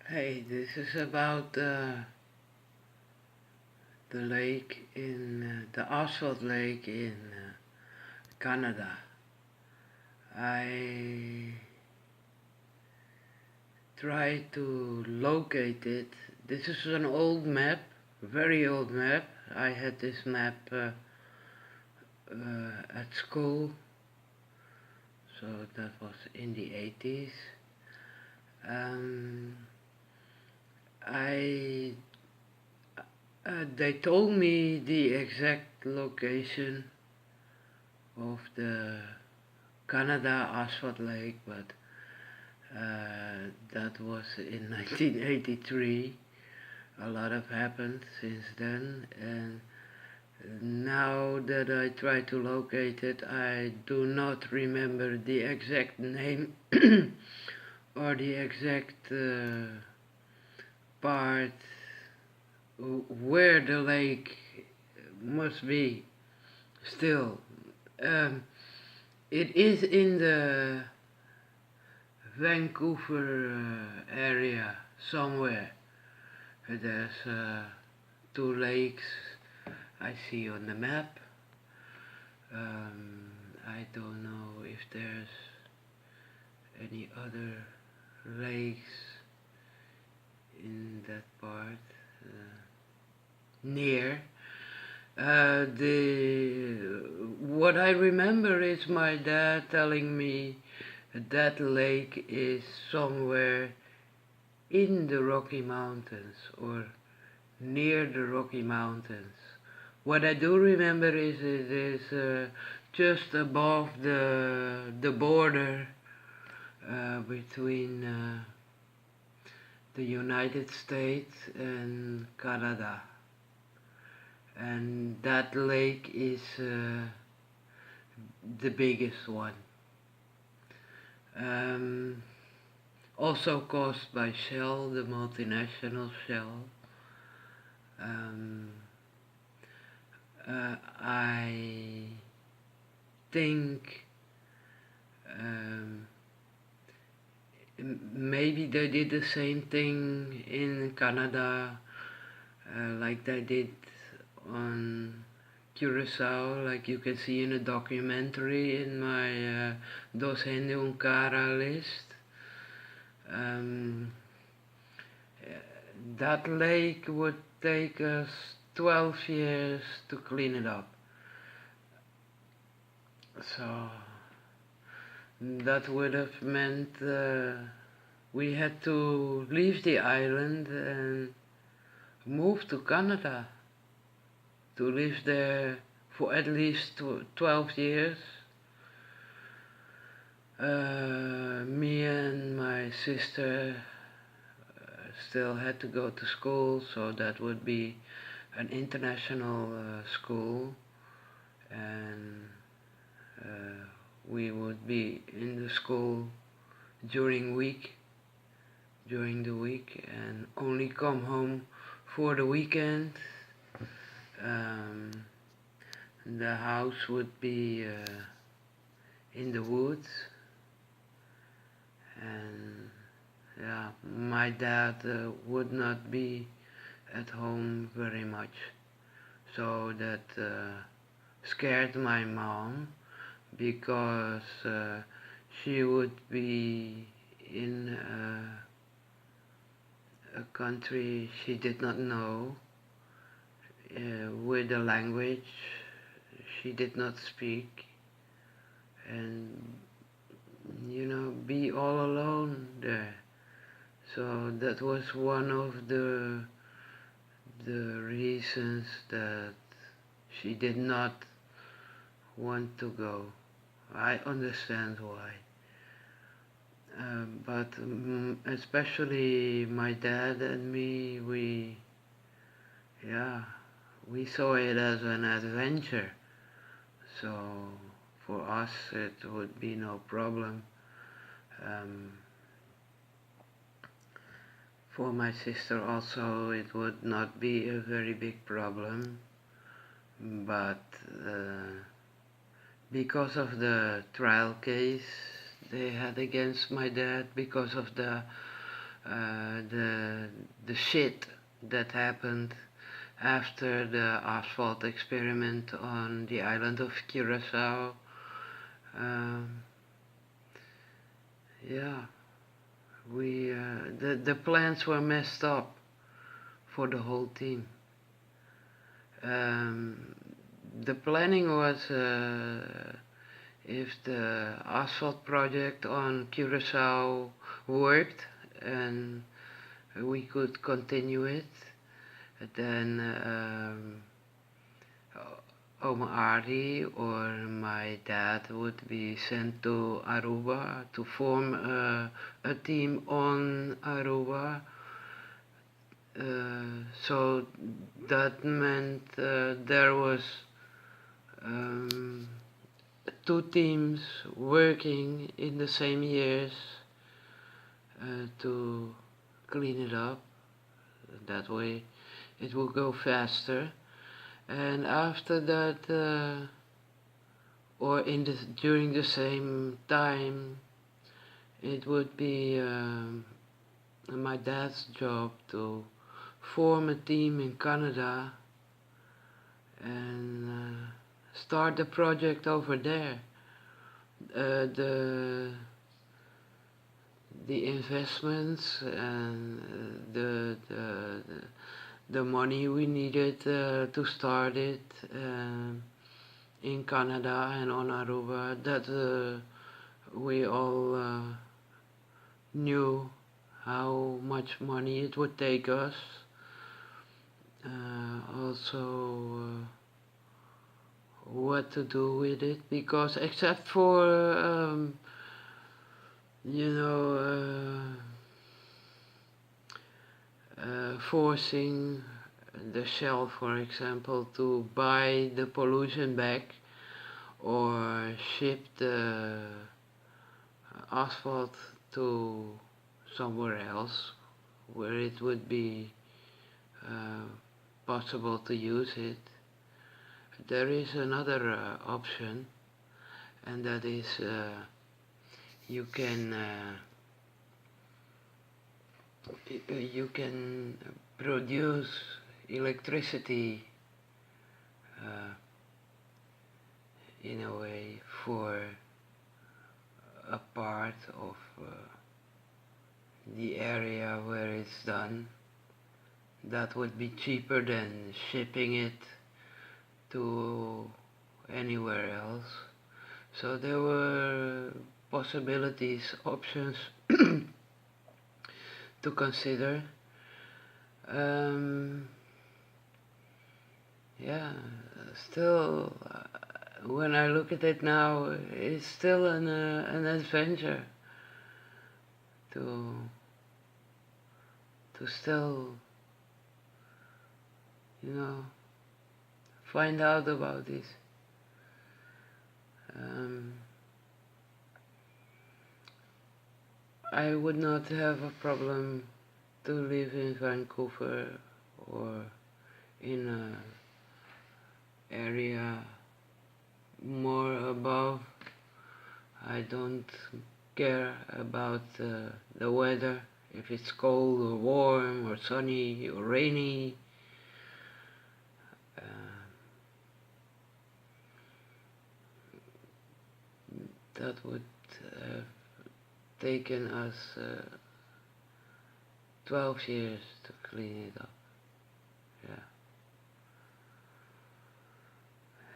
Hey, this is about the lake in the asphalt lake in Canada. I tried to locate it. This is an old map, very old map. I had this map at school, so that was in the 80s. I They told me the exact location of the Canada-asphaltlake Lake, but that was in 1983. A lot have happened since then, and now that I try to locate it, I do not remember the exact name or the exact part where the lake must be still. It is in the Vancouver area somewhere. There's two lakes I see on the map. I don't know if there's any other lakes in that part near. What I remember is my dad telling me that lake is somewhere in the Rocky Mountains or near the Rocky Mountains. What I do remember is it is just above the border between the United States and Canada. And that lake is the biggest one. Also caused by Shell, the multinational Shell. I think maybe they did the same thing in Canada, like they did on Curacao, like you can see in a documentary in my Dos Hende Un Cara list. That lake would take us 12 years to clean it up. So that would have meant we had to leave the island and move to Canada to live there for at least 12 years. Me and my sister still had to go to school, so that would be an international school, and we would be in the school during the week and only come home for the weekend. The house would be in the woods, and yeah, my dad would not be at home very much, so that scared my mom, because she would be in a country she did not know, with a language she did not speak, and be all alone there. So that was one of the reasons that she did not want to go. I understand why. But especially my dad and me, we saw it as an adventure. So for us it would be no problem. For my sister also it would not be a very big problem, but because of the trial case they had against my dad, because of the the shit that happened after the asphalt experiment on the island of Curacao. Um, yeah, the plans were messed up for the whole team. The planning was if the asphalt project on Curacao worked and we could continue it, then Ari or my dad would be sent to Aruba to form a team on Aruba. So that meant there was two teams working in the same years to clean it up. That way it will go faster. And after that, or during the same time, it would be my dad's job to form a team in Canada and start the project over there. The investments and the money we needed to start it in Canada and on Aruba, that we all knew how much money it would take us. Also what to do with it, because except for forcing the Shell, for example, to buy the pollution back or ship the asphalt to somewhere else where it would be possible to use it. There is another option, and that is you can produce electricity in a way for a part of the area where it's done. That would be cheaper than shipping it to anywhere else. So there were possibilities, options to consider. Yeah, still, when I look at it now, it's still an adventure to still, find out about this. I would not have a problem to live in Vancouver or in an area more above. I don't care about the weather, if it's cold or warm or sunny or rainy. That would have taken us 12 years to clean it up.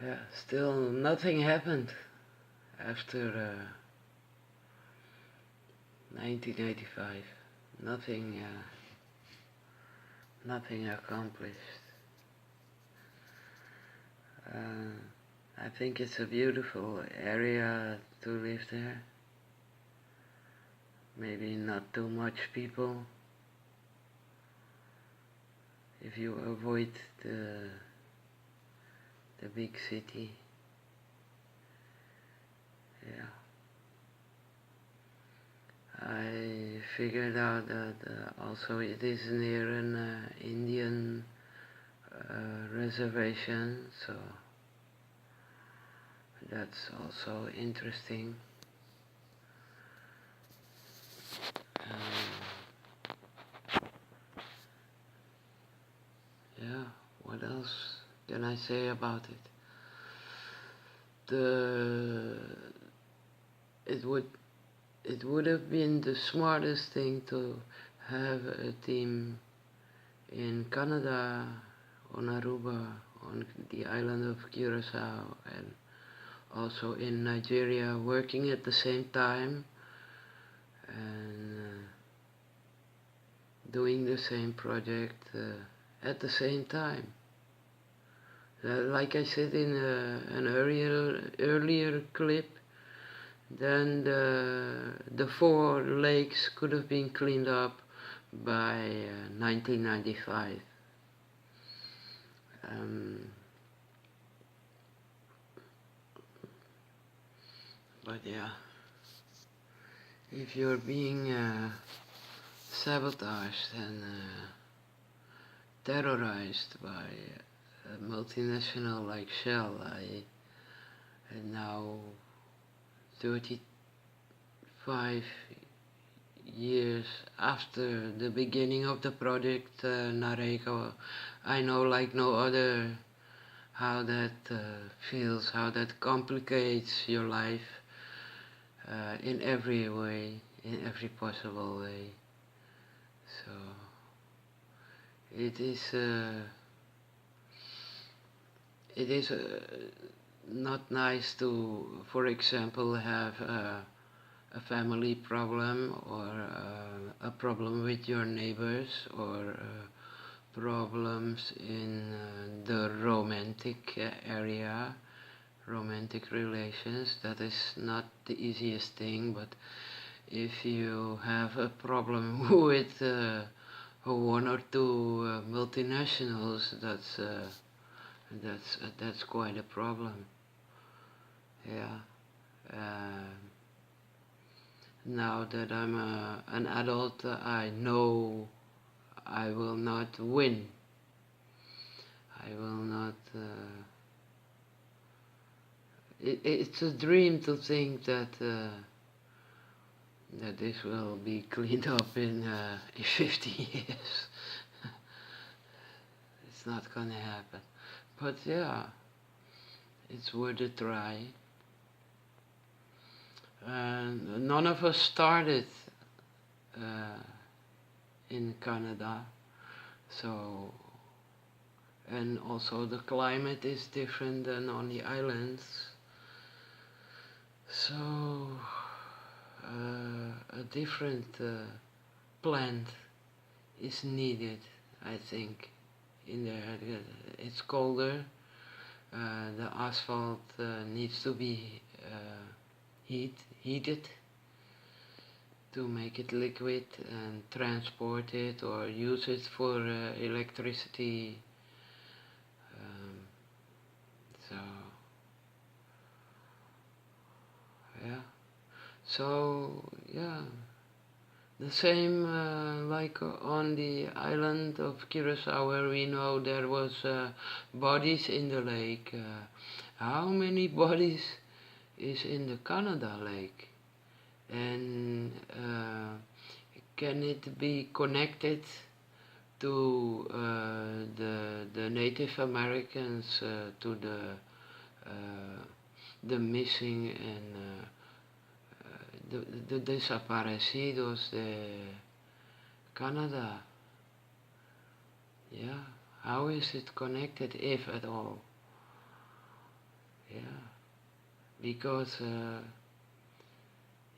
Yeah, still nothing happened after 1995. Nothing accomplished. I think it's a beautiful area to live there. Maybe not too much people. If you avoid the big city. Yeah. I figured out that also it is near an Indian reservation, so that's also interesting. else can I say about it? The it would have been the smartest thing to have a team in Canada, on Aruba, on the island of Curacao, and also in Nigeria, working at the same time and doing the same project at the same time. Like I said in an earlier clip, then the 4 lakes could have been cleaned up by 1995. But yeah, if you're being sabotaged and terrorized by a multinational like Shell, and now 35 years after the beginning of the project Nareco, I know like no other how that feels, how that complicates your life in every way, in every possible way. So it is not nice to, for example, have a family problem or a problem with your neighbors or problems in the romantic area, romantic relations. That is not the easiest thing, but if you have a problem with 1 or 2 multinationals, that's quite a problem. Yeah. Now that I'm an adult, I know I will not win. I will not. It's a dream to think that this will be cleaned up in 50 years. It's not gonna happen. But yeah, it's worth a try. And none of us started in Canada, so, and also the climate is different than on the islands, so a different plant is needed, I think. In there, it's colder, the asphalt needs to be heated to make it liquid and transport it or use it for electricity. So yeah, so yeah, the same like on the island of Curacao, where we know there was bodies in the lake. How many bodies is in the Canada-Lake? And can it be connected to the Native Americans, to the missing and the desaparecidos de Canada? Yeah, how is it connected, if at all? Yeah, because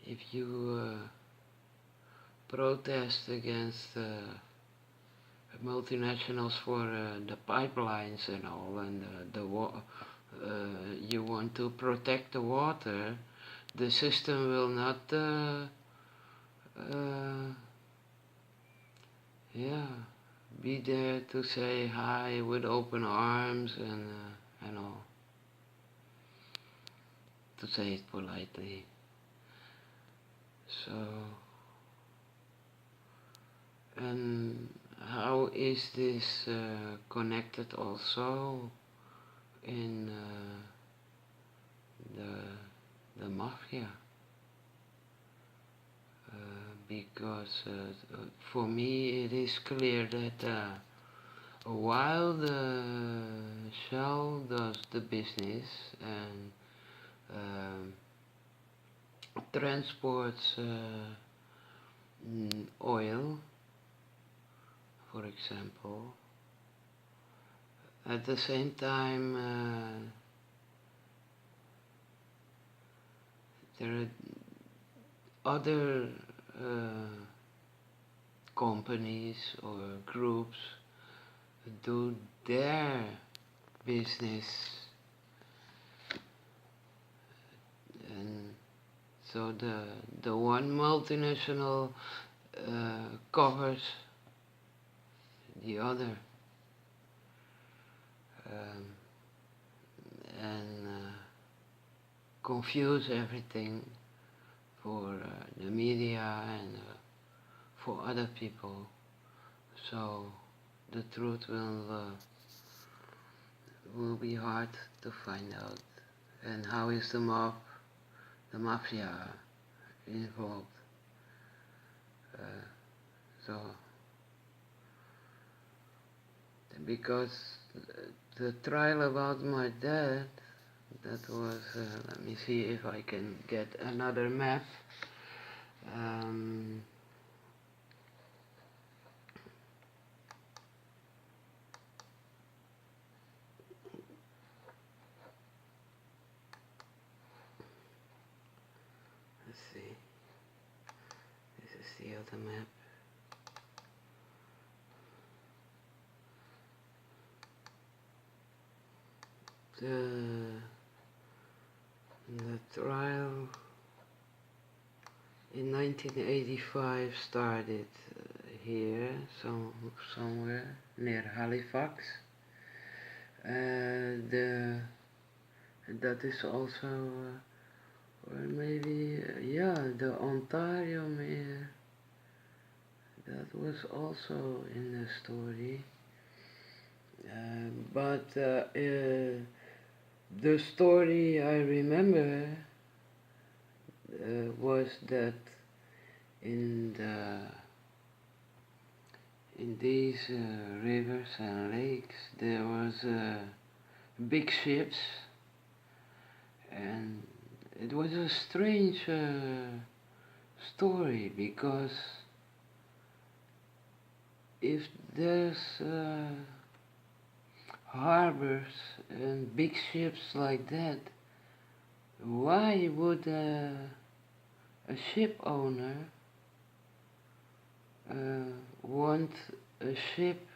if you protest against multinationals for the pipelines and all, and you want to protect the water, the system will not be there to say hi with open arms and all, to say it politely. So, and how is this connected also in the mafia? Because for me it is clear that while the shell does the business and transports oil, for example, at the same time there are other companies or groups do their business, and so the one multinational covers the other, and confuse everything for the media and for other people. So the truth will be hard to find out. And how is the mafia involved? So because the trial about my dad, that was, let me see if I can get another map. Let's see, this is the other map. The trial in 1985 started here, somewhere near Halifax. That is also, or maybe, yeah, the Ontario mayor, that was also in the story. But the story I remember was that in these rivers and lakes there was big ships, and it was a strange story, because if there's harbors and big ships like that, why would a ship owner want a ship,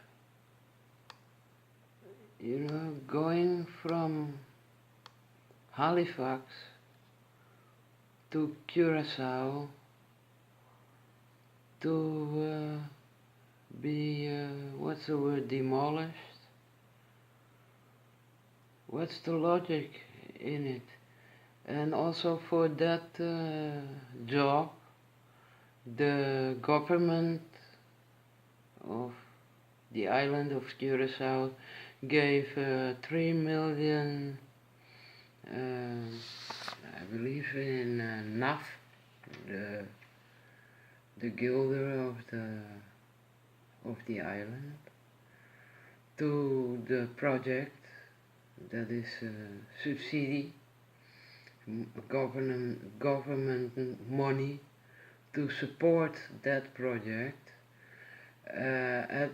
going from Halifax to Curacao to be, what's the word, demolished? What's the logic in it? And also for that job, the government of the island of Curacao gave 3 million, I believe in NAF, the guilder of the island, to the project, that is subsidy, government money to support that project. That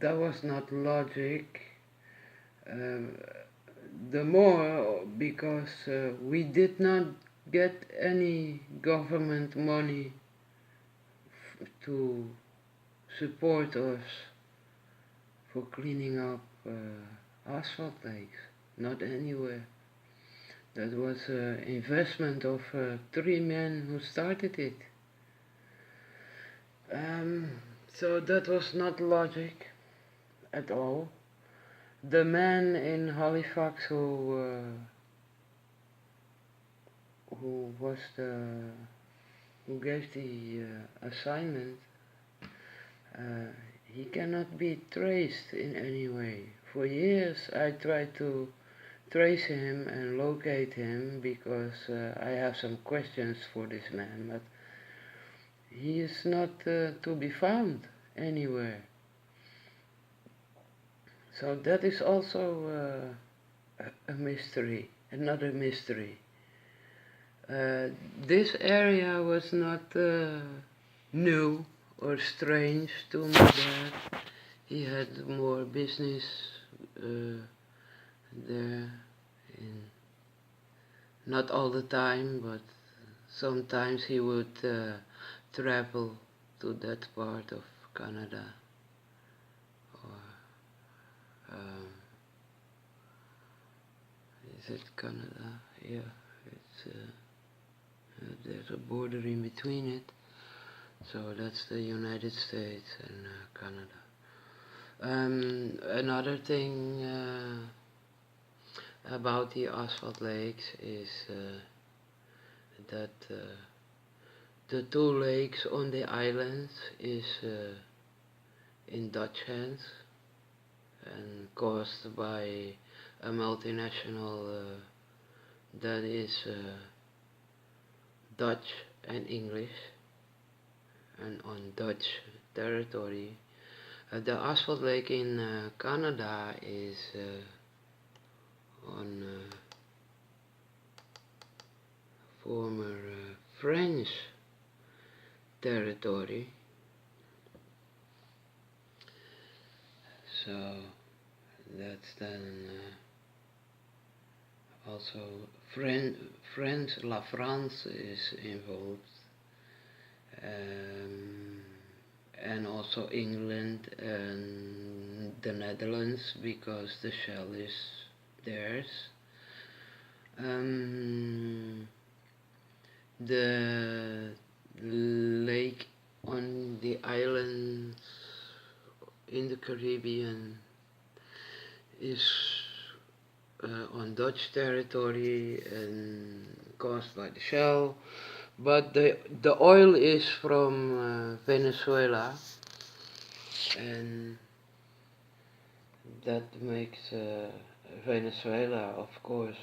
was not logic, the more because we did not get any government money to support us for cleaning up asphalt lakes, not anywhere. That was an investment of 3 men who started it. So that was not logic at all. The man in Halifax who gave the assignment, he cannot be traced in any way. For years I tried to trace him and locate him, because I have some questions for this man, but he is not to be found anywhere. So that is also a mystery, another mystery. This area was not new or strange to my dad. He had more business there, not all the time, but sometimes he would travel to that part of Canada. Um, is it Canada? Yeah, it's there's a border in between it, so that's the United States and Canada. Another thing about the asphalt lakes is that the two lakes on the islands is in Dutch hands and caused by a multinational that is Dutch and English, and on Dutch territory. The asphalt lake in Canada is on former French territory. So that's then also French, La France is involved, and also England and the Netherlands, because the shell is theirs. The lake on the islands in the Caribbean is on Dutch territory and caused by the shell, but the oil is from Venezuela, and that makes Venezuela, of course,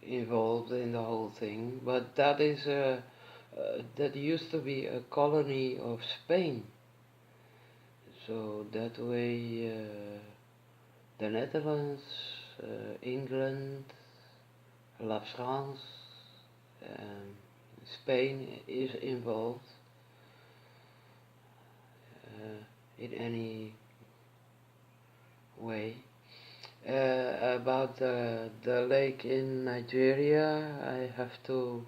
involved in the whole thing. But that is that used to be a colony of Spain, so that way the Netherlands, England, La France, Spain is involved in any way. About the lake in Nigeria, I have to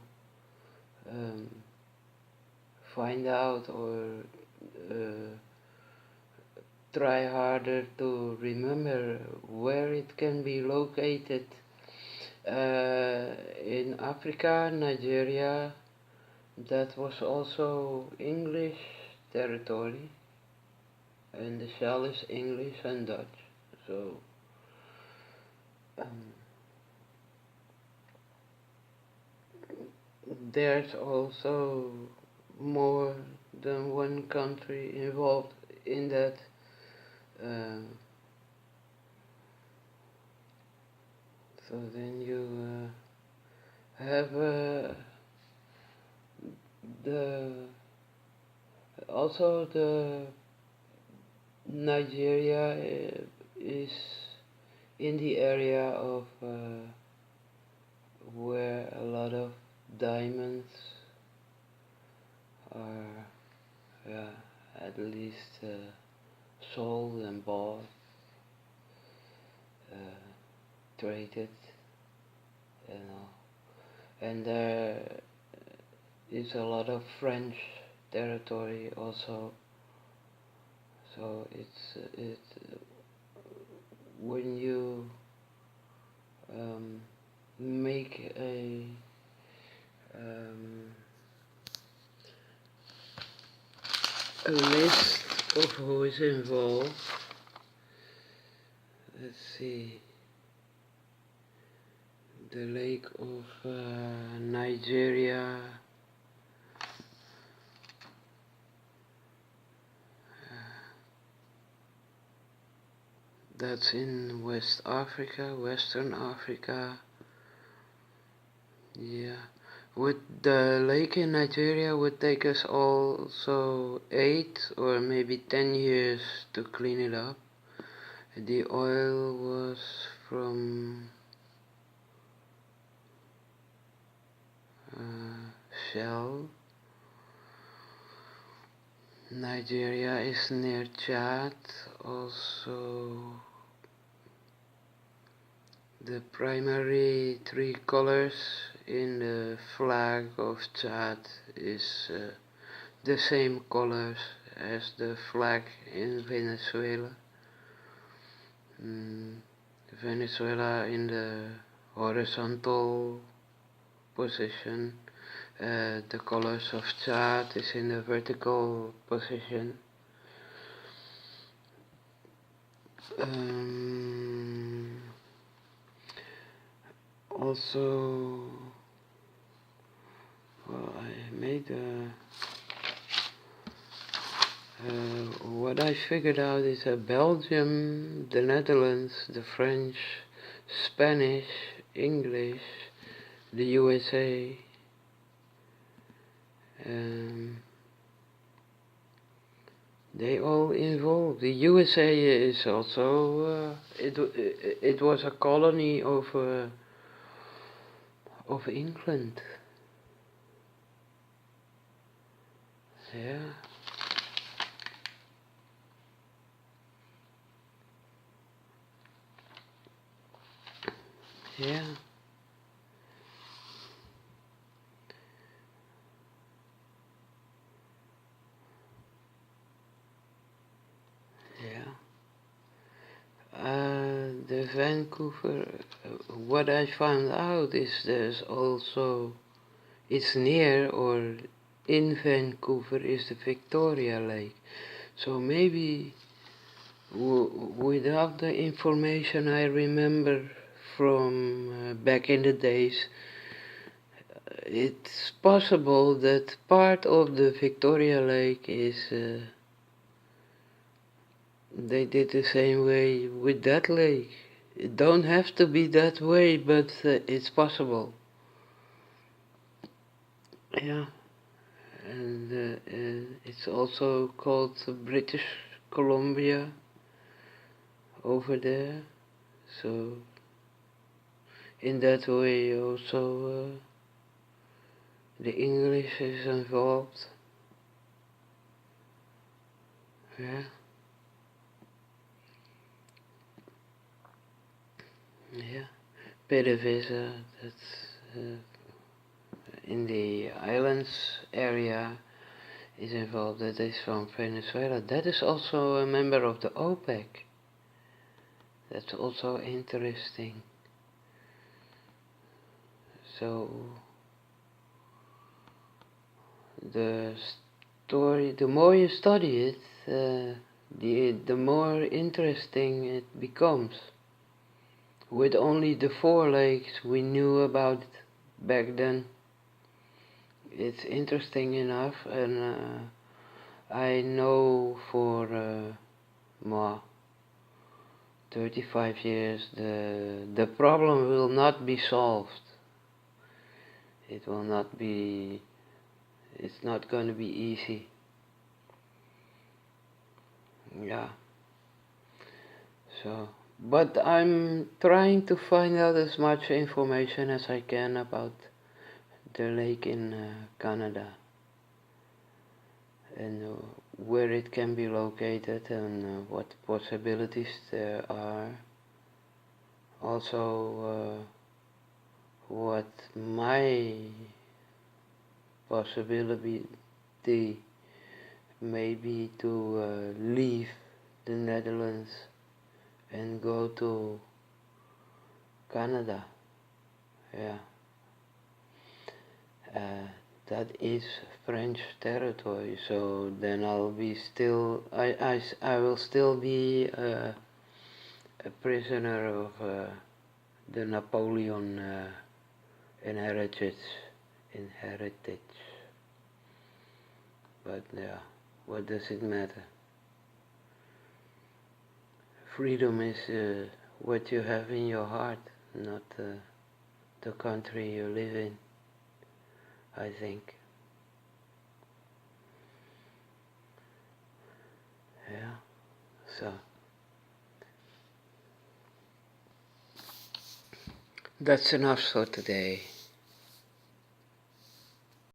find out or try harder to remember where it can be located. In Africa, Nigeria, that was also English territory, and the shell is English and Dutch. So there's also more than one country involved in that. So then you have also the Nigeria is in the area of where a lot of diamonds are at least sold and bought, traded, and there is a lot of French territory also. So it's when you make a list of who is involved. Let's see. The lake of Nigeria. That's in West Africa, Western Africa. Yeah. With the lake in Nigeria would take us also 8 or maybe 10 years to clean it up. The oil was from Shell. Nigeria is near Chad. Also, the primary three colors in the flag of Chad is the same colors as the flag in Venezuela. Venezuela in the horizontal position, the colors of Chad is in the vertical position. Also, well, I made what I figured out is that Belgium, the Netherlands, the French, Spanish, English, the USA, they all involved. The USA is also it was a colony of England. Yeah. Yeah. Yeah. The Vancouver, what I found out is there's also, it's near or in Vancouver is the Victoria Lake. So maybe without the information I remember from back in the days, it's possible that part of the Victoria Lake is they did the same way with that lake. It don't have to be that way, but it's possible. Yeah, and it's also called British Columbia over there. So in that way also the English is involved. Yeah. Yeah. PDVSA, that's in the islands area is involved. That is from Venezuela. That is also a member of the OPEC. That's also interesting. So the story, the more you study it, the more interesting it becomes. With only the 4 lakes we knew about back then, it's interesting enough, and I know for 35 years the problem will not be solved. It will not be, it's not going to be easy. Yeah. So, but I'm trying to find out as much information as I can about the lake in Canada, and where it can be located, and what possibilities there are. Also, what my possibility may be to leave the Netherlands and go to Canada. Yeah. That is French territory, so then I'll be still, I will still be a prisoner of the Napoleon inheritage. But yeah, what does it matter? Freedom is what you have in your heart, not the country you live in, I think. Yeah, so That's enough for today.